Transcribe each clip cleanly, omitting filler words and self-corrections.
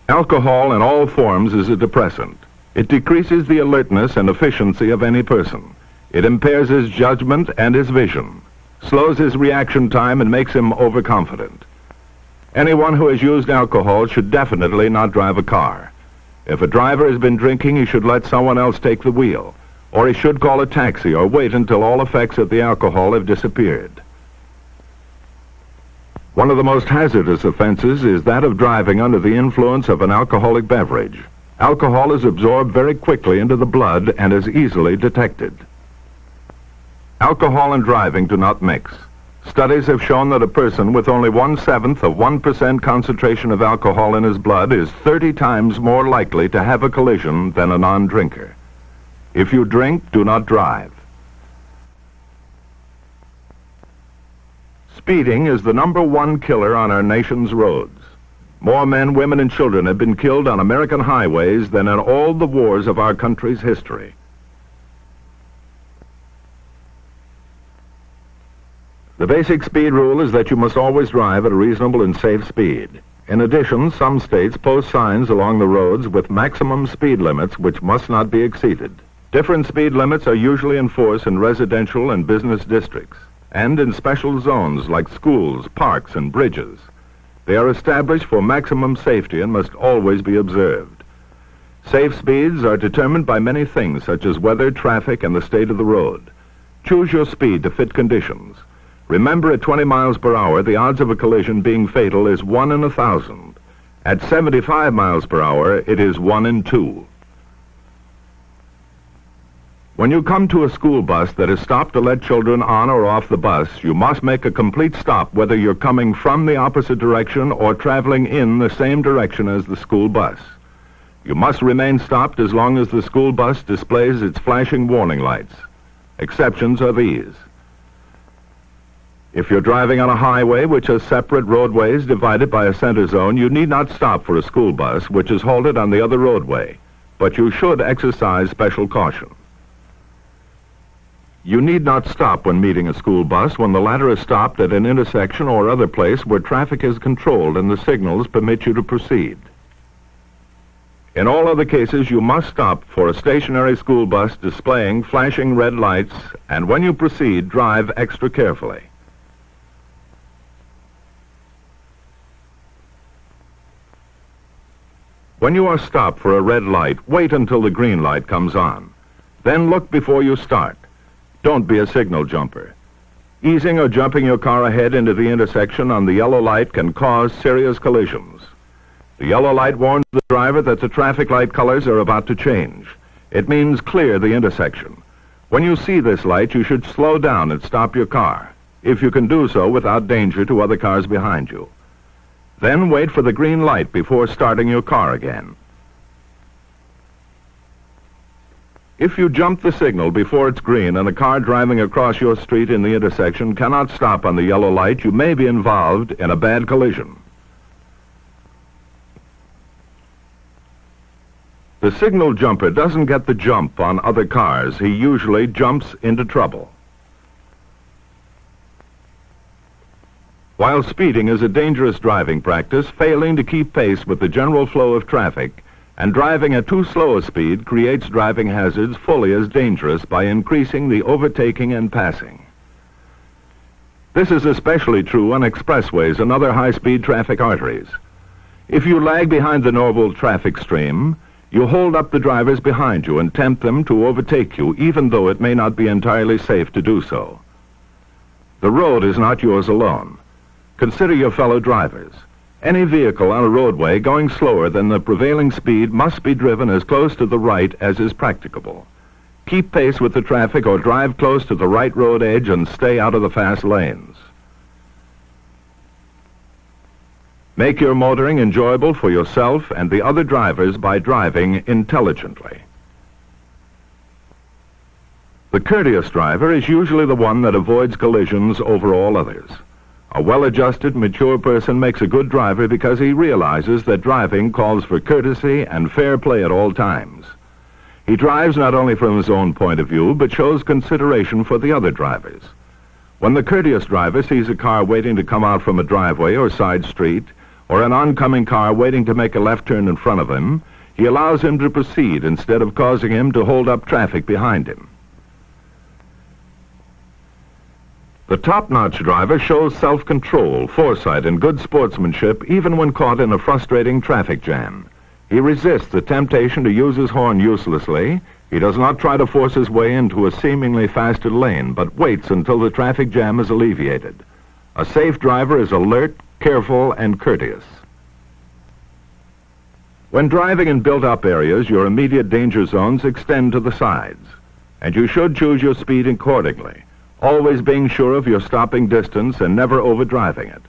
Alcohol in all forms is a depressant. It decreases the alertness and efficiency of any person. It impairs his judgment and his vision, slows his reaction time, and makes him overconfident. Anyone who has used alcohol should definitely not drive a car. If a driver has been drinking, he should let someone else take the wheel, or he should call a taxi or wait until all effects of the alcohol have disappeared. One of the most hazardous offenses is that of driving under the influence of an alcoholic beverage. Alcohol is absorbed very quickly into the blood and is easily detected. Alcohol and driving do not mix. Studies have shown that a person with only 1/7 of 1% concentration of alcohol in his blood is 30 times more likely to have a collision than a non-drinker. If you drink, do not drive. Speeding is the #1 killer on our nation's roads. More men, women, and children have been killed on American highways than in all the wars of our country's history. The basic speed rule is that you must always drive at a reasonable and safe speed. In addition, some states post signs along the roads with maximum speed limits which must not be exceeded. Different speed limits are usually in force in residential and business districts, and in special zones like schools, parks, and bridges. They are established for maximum safety and must always be observed. Safe speeds are determined by many things such as weather, traffic, and the state of the road. Choose your speed to fit conditions. Remember, at 20 miles per hour, the odds of a collision being fatal is 1 in 1,000. At 75 miles per hour, it is 1 in 2. When you come to a school bus that is stopped to let children on or off the bus, you must make a complete stop whether you're coming from the opposite direction or traveling in the same direction as the school bus. You must remain stopped as long as the school bus displays its flashing warning lights. Exceptions are these. If you're driving on a highway which has separate roadways divided by a center zone, you need not stop for a school bus which is halted on the other roadway, but you should exercise special caution. You need not stop when meeting a school bus when the latter is stopped at an intersection or other place where traffic is controlled and the signals permit you to proceed. In all other cases, you must stop for a stationary school bus displaying flashing red lights, and when you proceed, drive extra carefully. When you are stopped for a red light, wait until the green light comes on. Then look before you start. Don't be a signal jumper. Easing or jumping your car ahead into the intersection on the yellow light can cause serious collisions. The yellow light warns the driver that the traffic light colors are about to change. It means clear the intersection. When you see this light, you should slow down and stop your car, if you can do so without danger to other cars behind you. Then wait for the green light before starting your car again. If you jump the signal before it's green and a car driving across your street in the intersection cannot stop on the yellow light, you may be involved in a bad collision. The signal jumper doesn't get the jump on other cars. He usually jumps into trouble. While speeding is a dangerous driving practice, failing to keep pace with the general flow of traffic and driving at too slow a speed creates driving hazards fully as dangerous by increasing the overtaking and passing. This is especially true on expressways and other high-speed traffic arteries. If you lag behind the normal traffic stream, you hold up the drivers behind you and tempt them to overtake you, even though it may not be entirely safe to do so. The road is not yours alone. Consider your fellow drivers. Any vehicle on a roadway going slower than the prevailing speed must be driven as close to the right as is practicable. Keep pace with the traffic or drive close to the right road edge and stay out of the fast lanes. Make your motoring enjoyable for yourself and the other drivers by driving intelligently. The courteous driver is usually the one that avoids collisions over all others. A well-adjusted, mature person makes a good driver because he realizes that driving calls for courtesy and fair play at all times. He drives not only from his own point of view, but shows consideration for the other drivers. When the courteous driver sees a car waiting to come out from a driveway or side street, or an oncoming car waiting to make a left turn in front of him, he allows him to proceed instead of causing him to hold up traffic behind him. The top-notch driver shows self-control, foresight, and good sportsmanship even when caught in a frustrating traffic jam. He resists the temptation to use his horn uselessly. He does not try to force his way into a seemingly faster lane, but waits until the traffic jam is alleviated. A safe driver is alert, careful, and courteous. When driving in built-up areas, your immediate danger zones extend to the sides, and you should choose your speed accordingly, always being sure of your stopping distance and never overdriving it.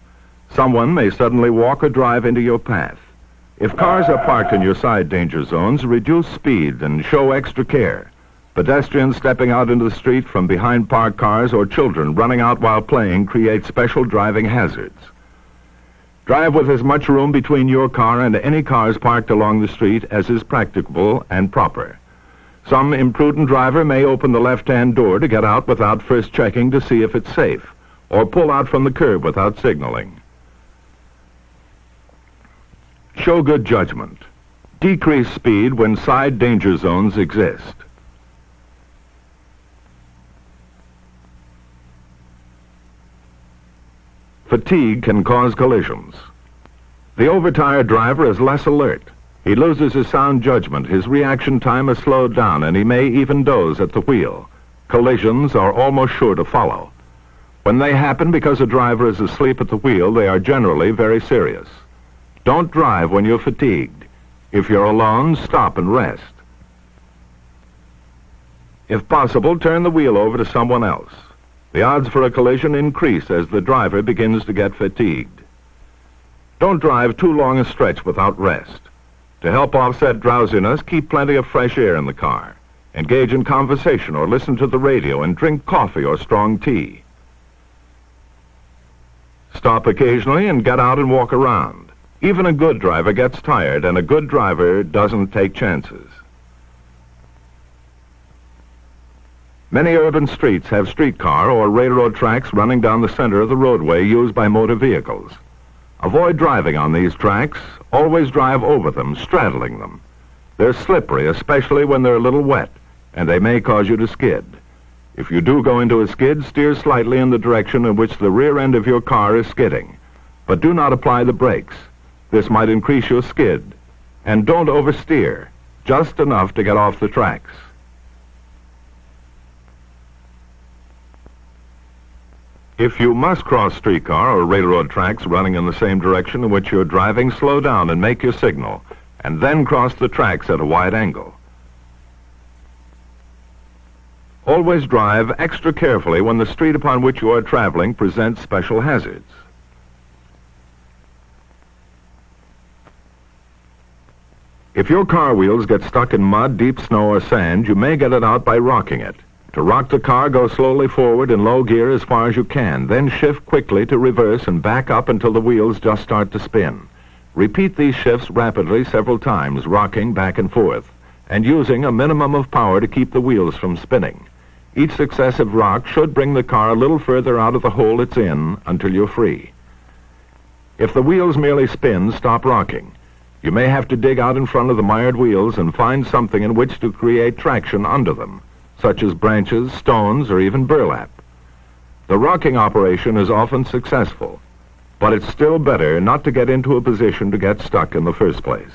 Someone may suddenly walk or drive into your path. If cars are parked in your side danger zones, reduce speed and show extra care. Pedestrians stepping out into the street from behind parked cars or children running out while playing create special driving hazards. Drive with as much room between your car and any cars parked along the street as is practicable and proper. Some imprudent driver may open the left-hand door to get out without first checking to see if it's safe, or pull out from the curb without signaling. Show good judgment. Decrease speed when side danger zones exist. Fatigue can cause collisions. The overtired driver is less alert. He loses his sound judgment, his reaction time is slowed down, and he may even doze at the wheel. Collisions are almost sure to follow. When they happen because a driver is asleep at the wheel, they are generally very serious. Don't drive when you're fatigued. If you're alone, stop and rest. If possible, turn the wheel over to someone else. The odds for a collision increase as the driver begins to get fatigued. Don't drive too long a stretch without rest. To help offset drowsiness, keep plenty of fresh air in the car. Engage in conversation or listen to the radio and drink coffee or strong tea. Stop occasionally and get out and walk around. Even a good driver gets tired, and a good driver doesn't take chances. Many urban streets have streetcar or railroad tracks running down the center of the roadway used by motor vehicles. Avoid driving on these tracks. Always drive over them, straddling them. They're slippery, especially when they're a little wet, and they may cause you to skid. If you do go into a skid, steer slightly in the direction in which the rear end of your car is skidding, but do not apply the brakes. This might increase your skid. And don't oversteer, just enough to get off the tracks. If you must cross streetcar or railroad tracks running in the same direction in which you're driving, slow down and make your signal, and then cross the tracks at a wide angle. Always drive extra carefully when the street upon which you are traveling presents special hazards. If your car wheels get stuck in mud, deep snow, or sand, you may get it out by rocking it. To rock the car, go slowly forward in low gear as far as you can, then shift quickly to reverse and back up until the wheels just start to spin. Repeat these shifts rapidly several times, rocking back and forth, and using a minimum of power to keep the wheels from spinning. Each successive rock should bring the car a little further out of the hole it's in until you're free. If the wheels merely spin, stop rocking. You may have to dig out in front of the mired wheels and find something in which to create traction under them, such as branches, stones, or even burlap. The rocking operation is often successful, but it's still better not to get into a position to get stuck in the first place.